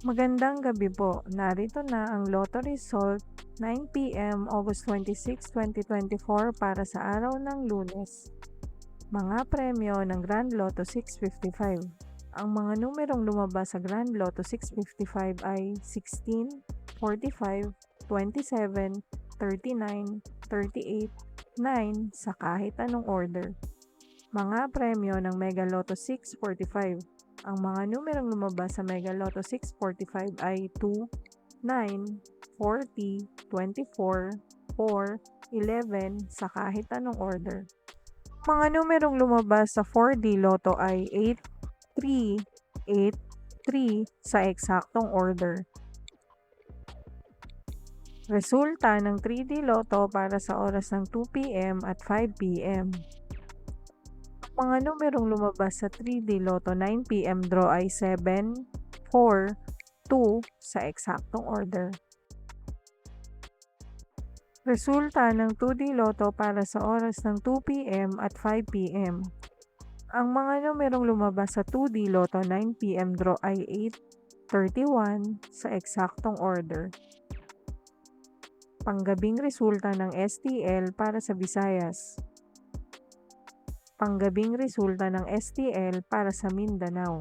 Magandang gabi po. Narito na ang Lotto result 9 p.m. August 26, 2024 para sa araw ng Lunes. Mga premyo ng Grand Lotto 655. Ang mga numerong lumabas sa Grand Lotto 655 ay 16, 45, 27, 39, 38, 9 sa kahit anong order. Mga premyo ng Mega Lotto 645. Ang mga numerong lumabas sa Mega Lotto 645 ay 2, 9, 40, 24, 4, 11 sa kahit anong order. Mga numerong lumabas sa 4D Lotto ay 8, 3, 8, 3 sa eksaktong order. Resulta ng 3D Lotto para sa oras ng 2 p.m. at 5 p.m. Mga numerong lumabas sa 3D Lotto 9 p.m. draw ay 7, 4, 2 sa eksaktong order. Resulta ng 2D Lotto para sa oras ng 2 p.m. at 5 p.m. Ang mga numerong lumabas sa 2D Lotto 9 p.m. draw ay 8, 31 sa eksaktong order. Panggabing resulta ng STL para sa Visayas. Panggabing resulta ng STL para sa Mindanao.